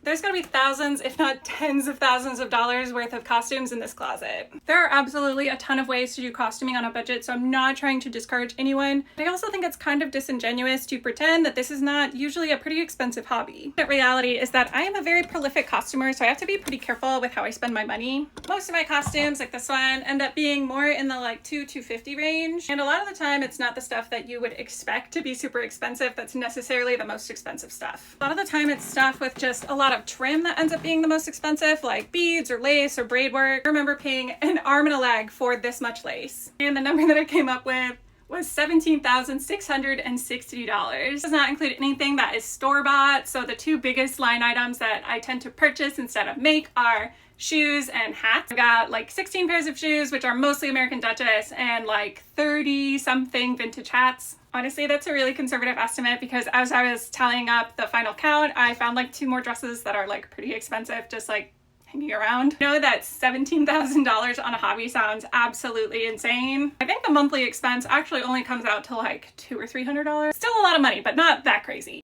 There's gonna be thousands, if not tens of thousands of dollars worth of costumes in this closet. There are absolutely a ton of ways to do costuming on a budget, so I'm not trying to discourage anyone. I also think it's kind of disingenuous to pretend that this is not usually a pretty expensive hobby. The reality is that I am a very prolific costumer, so I have to be pretty careful with how I spend my money. Most of my costumes, like this one, end up being more in the like $250 range. And a lot of the time it's not the stuff that you would expect to be super expensive that's necessarily the most expensive stuff. A lot of the time it's stuff with just a lot of trim that ends up being the most expensive, like beads or lace or braid work. I remember paying an arm and a leg for this much lace. And the number that I came up with was $17,660. Does not include anything that is store-bought. So the two biggest line items that I tend to purchase instead of make are shoes and hats. I got like 16 pairs of shoes, which are mostly American Duchess, and like 30 something vintage hats. Honestly, that's a really conservative estimate because as I was tallying up the final count, I found like 2 more dresses that are like pretty expensive, just like hanging around. I know that $17,000 on a hobby sounds absolutely insane. I think the monthly expense actually only comes out to like $200 or $300. Still a lot of money, but not that crazy.